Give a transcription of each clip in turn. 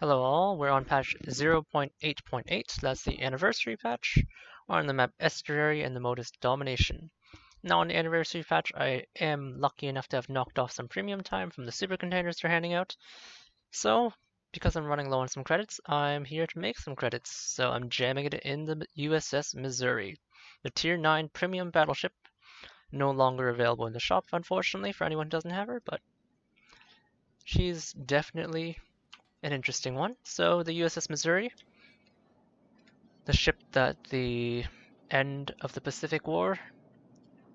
Hello all, we're on patch 0.8.8, that's the anniversary patch. We're on the map Estuary and the mode is Domination. Now on the anniversary patch, I am lucky enough to have knocked off some premium time from the super containers they're handing out. So, because I'm running low on some credits, I'm here to make some credits. So I'm jamming it in the USS Missouri, the tier 9 premium battleship. No longer available in the shop, unfortunately, for anyone who doesn't have her, but she's definitely an interesting one. So the USS Missouri, the ship that the end of the Pacific War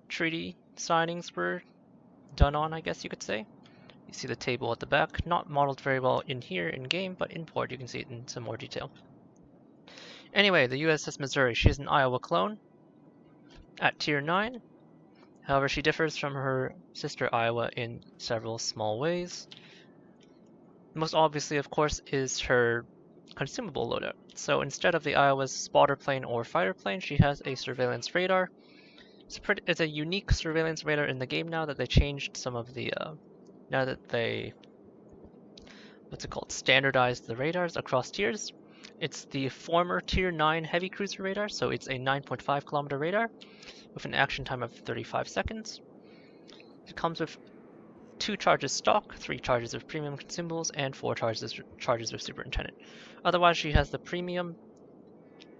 treaty signings were done on, I guess you could say. You see the table at the back, not modeled very well in here in game, but in port you can see it in some more detail. Anyway, the USS Missouri, she's an Iowa clone at tier 9. However, she differs from her sister Iowa in several small ways. Most obviously, of course, is her consumable loadout. So instead of the Iowa's spotter plane or fighter plane, she has a surveillance radar. It's a unique surveillance radar in the game now that they changed some of the, now that they, standardized the radars across tiers. It's the former tier 9 heavy cruiser radar, so it's a 9.5 kilometer radar with an action time of 35 seconds. It comes with 2 charges stock, 3 charges of premium consumables, and 4 charges of superintendent. Otherwise, she has the premium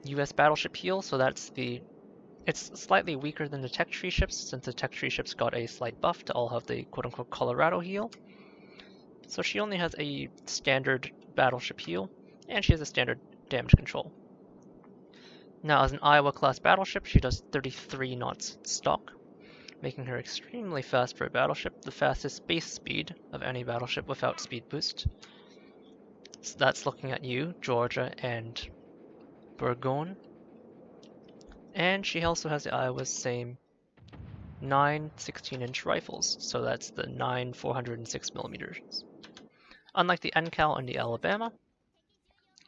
US battleship heal, so it's slightly weaker than the tech tree ships, since the tech tree ships got a slight buff to all have the quote-unquote Colorado heal. So she only has a standard battleship heal, and she has a standard damage control. Now, as an Iowa class battleship, she does 33 knots stock, making her extremely fast for a battleship, the fastest base speed of any battleship without speed boost. So that's looking at you, Georgia, and Bourgogne. And she also has the Iowa's same 9 16-inch rifles, so that's the 9 406 millimeters. Unlike the NCAL and the Alabama,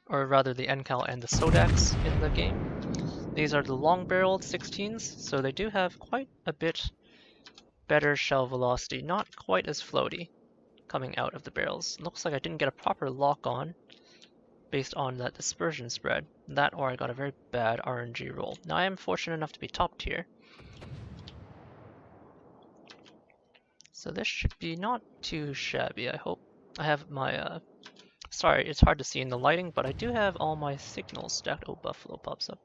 or rather the NCAL and the Sodax in the game, these are the long-barreled 16s, so they do have quite a bit better shell velocity, not quite as floaty coming out of the barrels. Looks like I didn't get a proper lock on based on that dispersion spread. That or I got a very bad RNG roll. Now I am fortunate enough to be top tier, so this should be not too shabby, I hope. I have my, sorry, it's hard to see in the lighting, but I do have all my signals stacked. Oh, Buffalo pops up.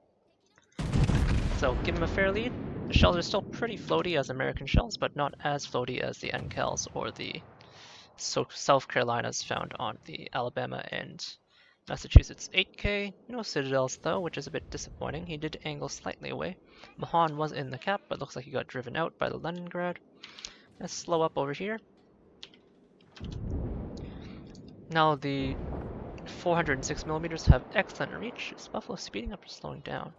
So give him a fair lead. The shells are still pretty floaty as American shells, but not as floaty as the NCALs or the South Carolinas found on the Alabama and Massachusetts. 8K, no citadels though, which is a bit disappointing. He did angle slightly away. Mahan was in the cap, but looks like he got driven out by the Leningrad. Let's slow up over here. Now the 406 millimeters have excellent reach. Is Buffalo speeding up or slowing down?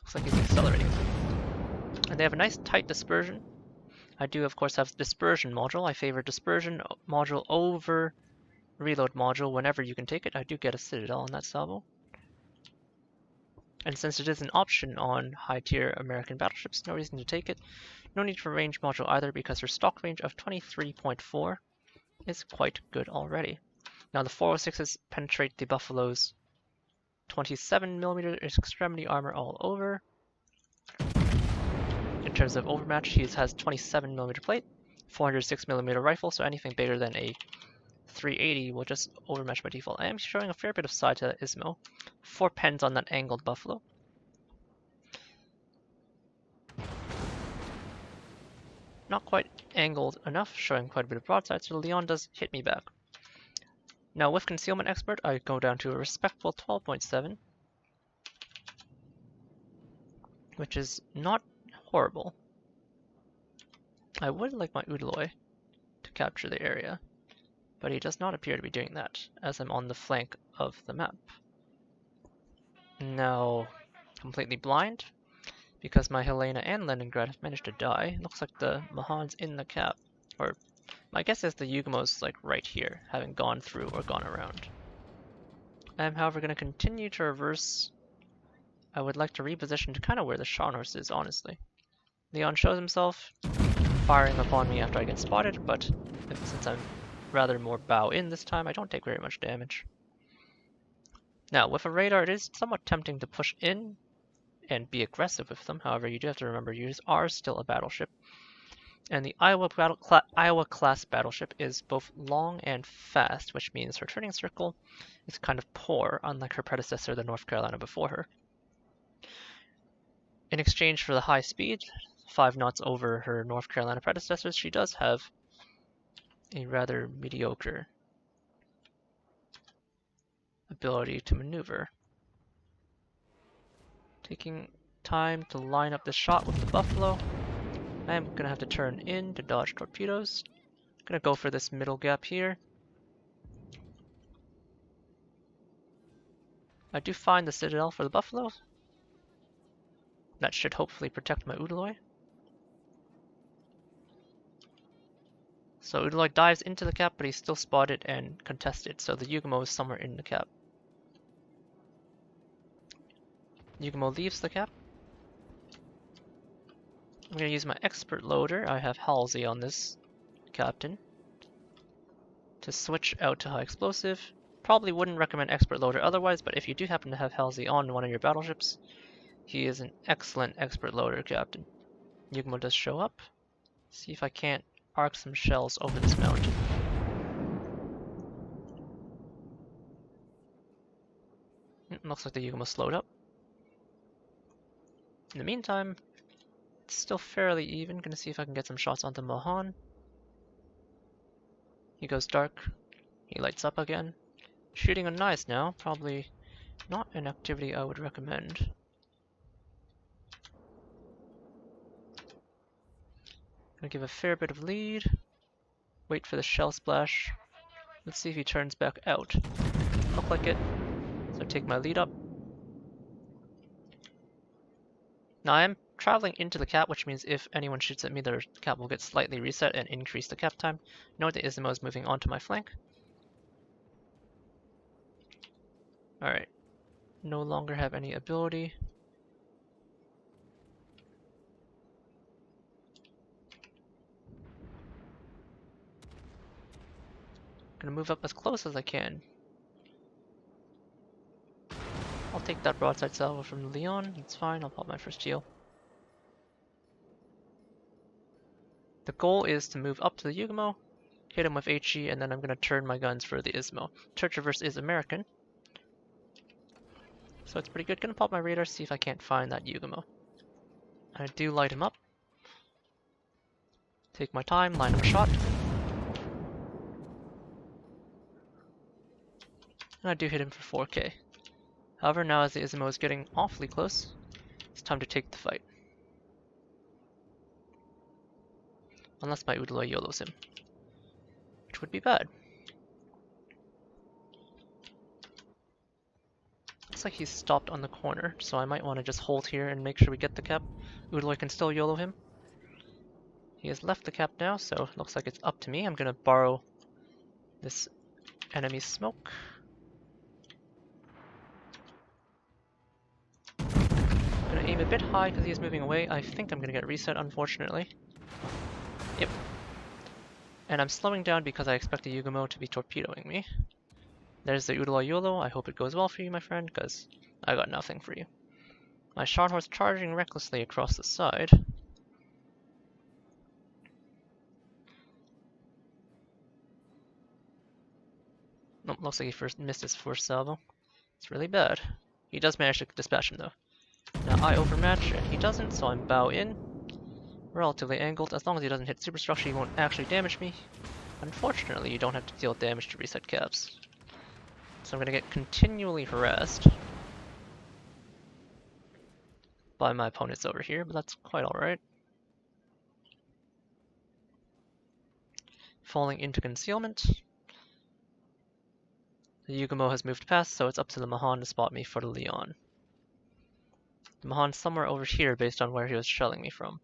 Looks like he's accelerating. And they have a nice tight dispersion. I do of course have the dispersion module. I favor dispersion module over reload module whenever you can take it. I do get a citadel on that salvo. And since it is an option on high tier American battleships, no reason to take it. No need for range module either because her stock range of 23.4 is quite good already. Now the 406s penetrate the Buffalo's 27mm extremity armor all over. In terms of overmatch, he has 27mm plate, 406mm rifle, so anything bigger than a 380 will just overmatch by default. I am showing a fair bit of side to that Ismo. 4 pens on that angled Buffalo. Not quite angled enough, showing quite a bit of broadside, so the Leon does hit me back. Now with Concealment Expert, I go down to a respectful 12.7, which is not horrible. I would like my Udaloy to capture the area, but he does not appear to be doing that, as I'm on the flank of the map. Now, completely blind, because my Helena and Leningrad have managed to die. Looks like the Mahan's in the cap, or my guess is the Yugamo's like right here, having gone through or gone around. I am however going to continue to reverse. I would like to reposition to kind of where the Scharnhorst is, honestly. Leon shows himself, firing upon me after I get spotted, but since I'm rather more bow in this time. I don't take very much damage. Now, with a radar, it is somewhat tempting to push in and be aggressive with them. However, you do have to remember you are still a battleship. And the Iowa class battleship is both long and fast, which means her turning circle is kind of poor, unlike her predecessor, the North Carolina before her. In exchange for the high speed, 5 knots over her North Carolina predecessors, she does have a rather mediocre ability to maneuver. Taking time to line up the shot with the Buffalo. I am going to have to turn in to dodge torpedoes. I'm going to go for this middle gap here. I do find the Citadel for the Buffalo. That should hopefully protect my Udaloy. So Udaloy dives into the cap, but he's still spotted and contested, so the Yugumo is somewhere in the cap. Yugumo leaves the cap. I'm going to use my expert loader. I have Halsey on this captain to switch out to high explosive. Probably wouldn't recommend expert loader otherwise, but if you do happen to have Halsey on one of your battleships, he is an excellent expert loader captain. Yugumo does show up. See if I can't arc some shells over this mountain. Looks like the Yugumo slowed up. In the meantime, it's still fairly even. Gonna see if I can get some shots onto Mohan. He goes dark. He lights up again. Shooting on knives now, probably not an activity I would recommend. Gonna give a fair bit of lead. Wait for the shell splash. Let's see if he turns back out. Look like it. So take my lead up. Now I am traveling into the cap, which means if anyone shoots at me, their cap will get slightly reset and increase the cap time. Note that Izumo is moving onto my flank. Alright. No longer have any ability. Gonna move up as close as I can. I'll take that broadside salvo from the Leon. It's fine, I'll pop my first heal. The goal is to move up to the Yugumo, hit him with HE, and then I'm gonna turn my guns for the Izumo. Turret Traverse is American, so it's pretty good. Gonna pop my radar, see if I can't find that Yugumo. I do light him up. Take my time, line up a shot. And I do hit him for 4k. However, now as the Izumo is getting awfully close, it's time to take the fight. Unless my Udaloy YOLOs him, which would be bad. Looks like he's stopped on the corner, so I might want to just hold here and make sure we get the cap. Udaloy can still YOLO him. He has left the cap now, so it looks like it's up to me. I'm gonna borrow this enemy smoke. I'm gonna aim a bit high because he is moving away. I think I'm gonna get reset, unfortunately. Yep. And I'm slowing down because I expect the Yugumo to be torpedoing me. There's the Udaloy YOLO. I hope it goes well for you, my friend, because I got nothing for you. My shot horse charging recklessly across the side. Nope, looks like he missed his first salvo. It's really bad. He does manage to dispatch him though. Now I overmatch and he doesn't, so I'm bow in. Relatively angled. As long as he doesn't hit superstructure, he won't actually damage me. Unfortunately, you don't have to deal damage to reset caps. So I'm gonna get continually harassed by my opponents over here, but that's quite alright. Falling into concealment. The Yugumo has moved past, so it's up to the Mahan to spot me for the Leon. The Mahan's somewhere over here based on where he was shelling me from.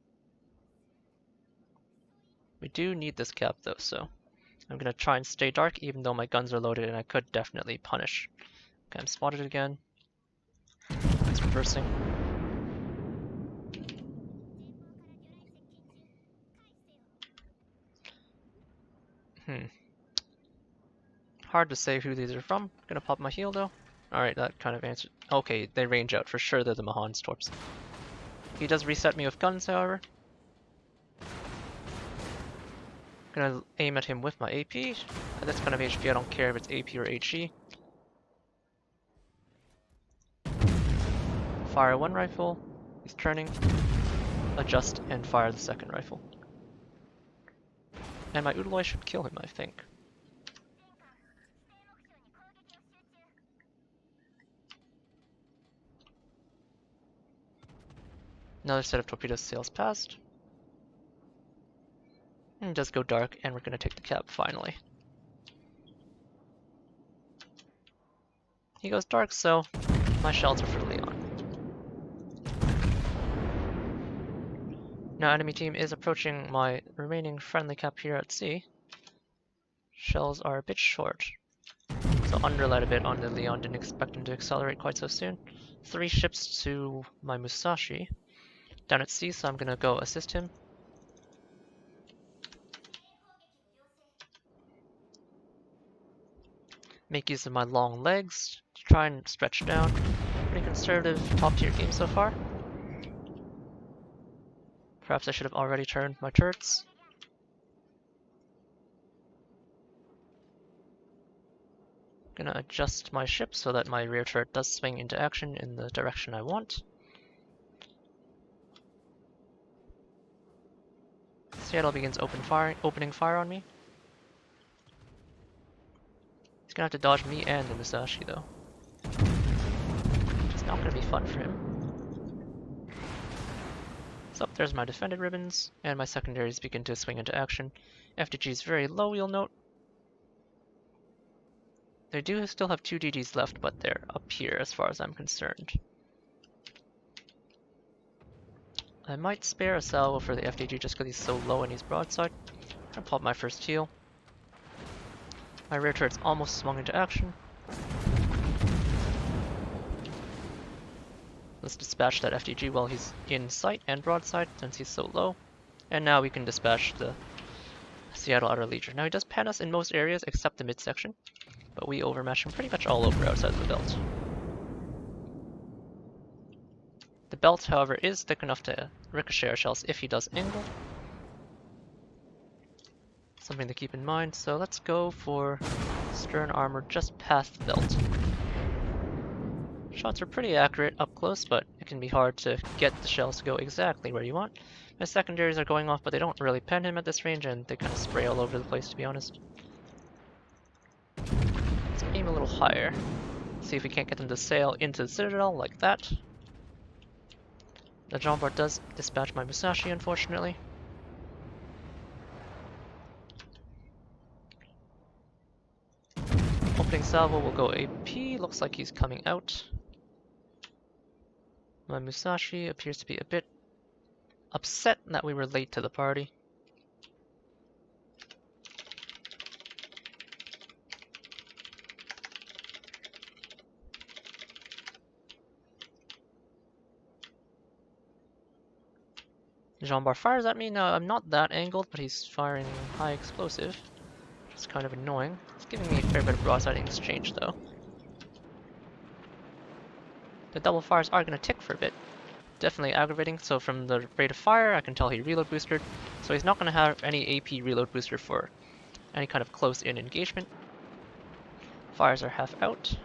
We do need this cap though, so I'm gonna try and stay dark even though my guns are loaded and I could definitely punish. Okay, I'm spotted again. It's reversing. Hard to say who these are from. Gonna pop my heal though. Alright, that kind of answered. Okay, they range out for sure. They're the Mahan's torps. He does reset me with guns, however. Gonna aim at him with my AP. At this kind of HP, I don't care if it's AP or HE. Fire one rifle. He's turning. Adjust and fire the second rifle. And my Udaloy should kill him, I think. Another set of torpedoes sails past. And it does go dark, and we're gonna take the cap finally. He goes dark, so my shells are for Leon. Now enemy team is approaching my remaining friendly cap here at sea. Shells are a bit short, so underlight a bit on the Leon, didn't expect him to accelerate quite so soon. 3 ships to my Musashi down at sea, so I'm gonna go assist him. Make use of my long legs to try and stretch down. Pretty conservative top tier game so far. Perhaps I should have already turned my turrets. Gonna adjust my ship so that my rear turret does swing into action in the direction I want. Seattle begins opening fire on me. He's gonna have to dodge me and the Musashi though. It's not gonna be fun for him. So there's my defended ribbons, and my secondaries begin to swing into action. FDG is very low, you'll note. They do still have 2 DGs left, but they're up here as far as I'm concerned. I might spare a salvo for the FDG just because he's so low and he's broadside. I'm gonna pop my first heal. My rear turret's almost swung into action. Let's dispatch that FDG while he's in sight and broadside since he's so low. And now we can dispatch the Seattle Outer Legion. Now he does pan us in most areas except the midsection, but we overmatch him pretty much all over outside of the belt. The belt, however, is thick enough to ricochet our shells if he does angle. Something to keep in mind, so let's go for stern armor just past the belt. Shots are pretty accurate up close, but it can be hard to get the shells to go exactly where you want. My secondaries are going off, but they don't really pen him at this range, and they kind of spray all over the place, to be honest. Let's aim a little higher. See if we can't get them to sail into the citadel like that. The Jean Bart does dispatch my Musashi, unfortunately. Opening salvo will go AP, looks like he's coming out. My Musashi appears to be a bit upset that we were late to the party. Jean Bart fires at me. Now I'm not that angled, but he's firing high explosive, which is kind of annoying. It's giving me a fair bit of broadside in exchange though. The double fires are going to tick for a bit. Definitely aggravating, so from the rate of fire I can tell he reload boosted, so he's not going to have any AP reload booster for any kind of close-in engagement. Fires are half out.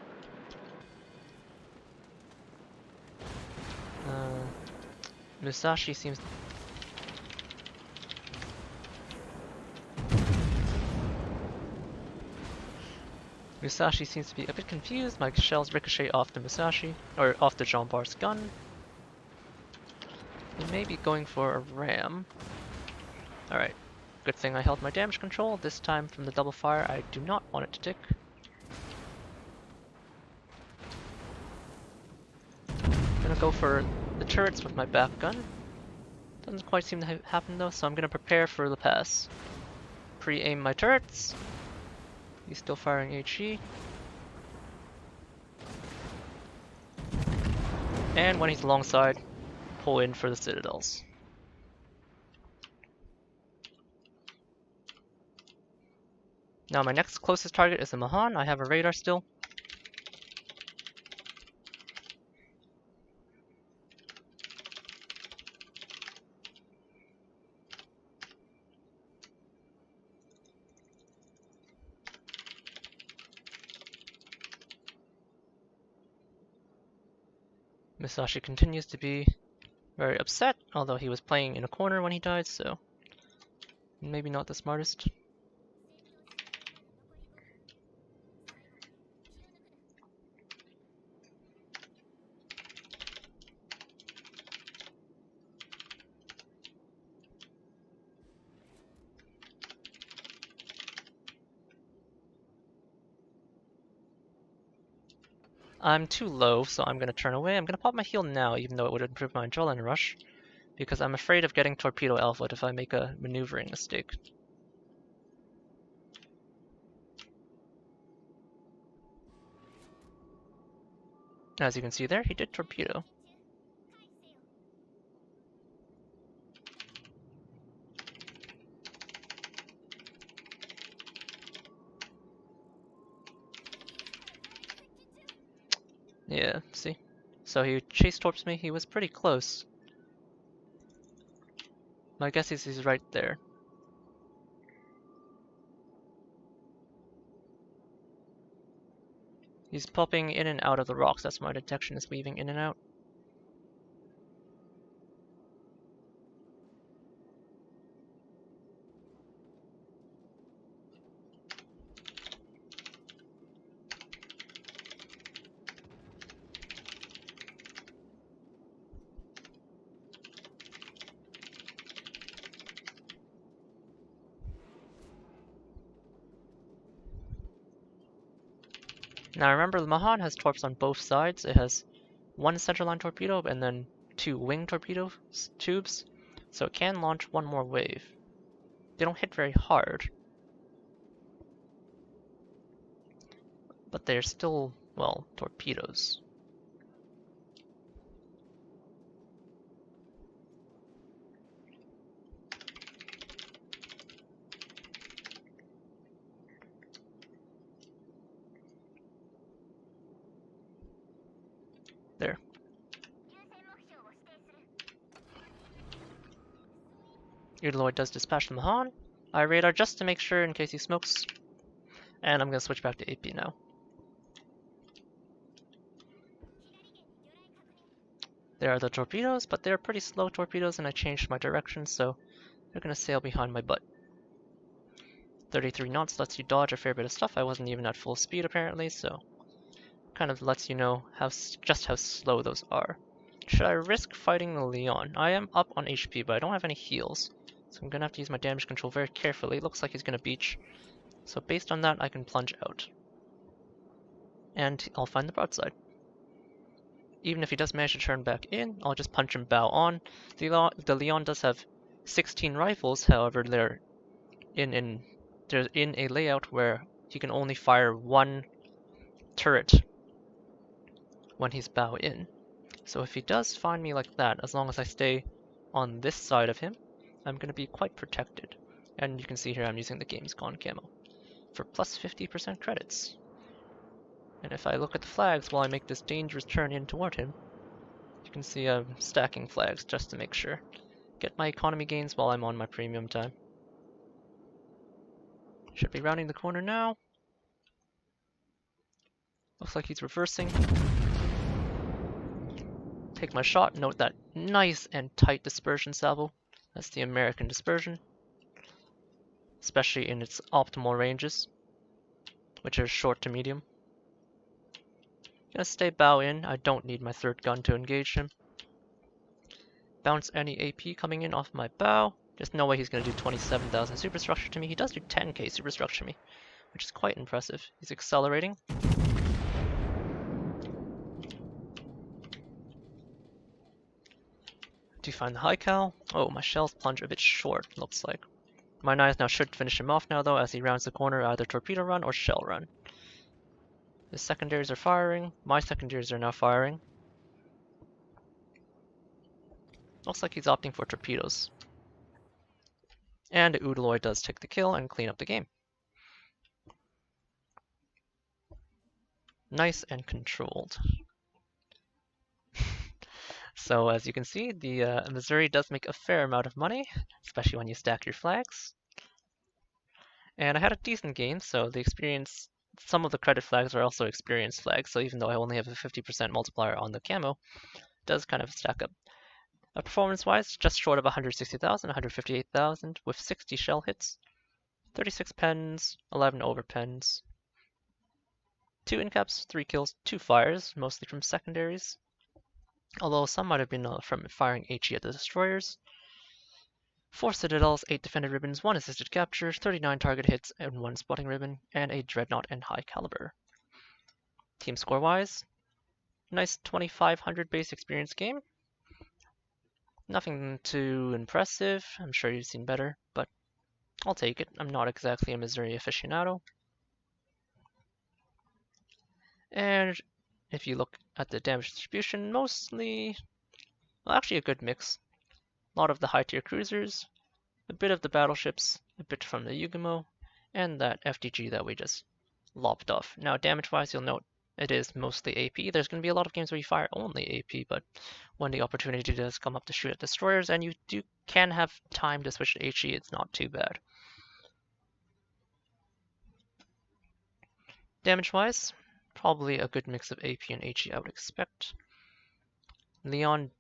Musashi seems... Musashi seems to be a bit confused. My shells ricochet off the Musashi, or off the Jean Bart's gun. He may be going for a ram. Alright, good thing I held my damage control. This time from the double fire, I do not want it to tick. Gonna go for the turrets with my back gun. Doesn't quite seem to happen though, so I'm gonna prepare for the pass. Pre-aim my turrets. He's still firing HE. And when he's alongside, pull in for the citadels. Now my next closest target is the Mahan. I have a radar still. Musashi continues to be very upset, although he was playing in a corner when he died, so maybe not the smartest. I'm too low, so I'm going to turn away. I'm going to pop my heal now, even though it would improve my adrenaline rush, because I'm afraid of getting torpedo alpha if I make a maneuvering mistake. As you can see there, he did torpedo. Yeah, see? So he chase torps me. He was pretty close. My guess is he's right there. He's popping in and out of the rocks. That's why my detection is weaving in and out. Now remember, the Mahan has torps on both sides. It has one centerline torpedo and then 2 wing torpedo tubes, so it can launch one more wave. They don't hit very hard, but they're still, well, torpedoes. There. Udaloid does dispatch the Mahan. I radar just to make sure in case he smokes. And I'm going to switch back to AP now. There are the torpedoes, but they're pretty slow torpedoes and I changed my direction, so they're going to sail behind my butt. 33 knots lets you dodge a fair bit of stuff. I wasn't even at full speed apparently, so kind of lets you know just how slow those are. Should I risk fighting the Leon? I am up on HP, but I don't have any heals, so I'm going to have to use my damage control very carefully. It looks like he's going to beach, so based on that I can plunge out. And I'll find the broadside. Even if he does manage to turn back in, I'll just punch him bow on. The Leon does have 16 rifles, however they're in a layout where he can only fire one turret when he's bow in. So if he does find me like that, as long as I stay on this side of him, I'm going to be quite protected. And you can see here I'm using the Games Gone camo for plus 50% credits. And if I look at the flags while I make this dangerous turn in toward him, you can see I'm stacking flags just to make sure. Get my economy gains while I'm on my premium time. Should be rounding the corner now. Looks like he's reversing. Take my shot, note that nice and tight dispersion salvo. That's the American dispersion. Especially in its optimal ranges, which are short to medium. Gonna stay bow in, I don't need my third gun to engage him. Bounce any AP coming in off my bow. There's no way he's gonna do 27,000 superstructure to me. He does do 10k superstructure to me, which is quite impressive. He's accelerating. Do you find the high cal? Oh, my shells plunge a bit short, looks like. My knives now should finish him off now though, as he rounds the corner, either torpedo run or shell run. The secondaries are firing. My secondaries are now firing. Looks like he's opting for torpedoes. And Udaloy does take the kill and clean up the game. Nice and controlled. So as you can see, the Missouri does make a fair amount of money, especially when you stack your flags. And I had a decent game, so the experience, some of the credit flags are also experience flags, so even though I only have a 50% multiplier on the camo, it does kind of stack up. Performance-wise, just short of 160,000, 158,000, with 60 shell hits, 36 pens, 11 over pens, 2 incaps, 3 kills, 2 fires, mostly from secondaries, although some might have been from firing HE at the destroyers. 4 citadels, 8 defended ribbons, 1 assisted capture, 39 target hits, and 1 spotting ribbon, and a dreadnought and high caliber. Team score-wise, nice 2,500 base experience game. Nothing too impressive, I'm sure you've seen better, but I'll take it. I'm not exactly a Missouri aficionado. And if you look at the damage distribution, mostly, well, actually a good mix. A lot of the high-tier cruisers, a bit of the battleships, a bit from the Yugamo, and that FDG that we just lopped off. Now, damage-wise, you'll note it is mostly AP. There's going to be a lot of games where you fire only AP, but when the opportunity does come up to shoot at destroyers, and you can have time to switch to HE, it's not too bad. Damage-wise, probably a good mix of AP and HE, I would expect. Leon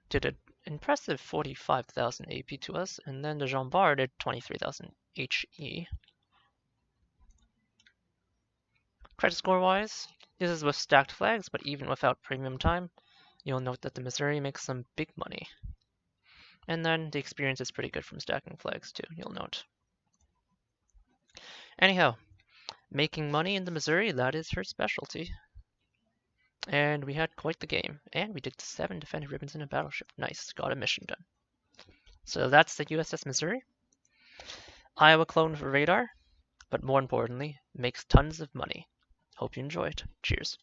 did an impressive 45,000 AP to us, and then the Jean Bart did 23,000 HE. Credit score-wise, this is with stacked flags, but even without premium time, you'll note that the Missouri makes some big money. And then the experience is pretty good from stacking flags too, you'll note. Anyhow, making money in the Missouri, that is her specialty. And we had quite the game. And we did 7 defended ribbons in a battleship. Nice, got a mission done. So that's the USS Missouri. Iowa clone for radar, but more importantly, makes tons of money. Hope you enjoyed. Cheers.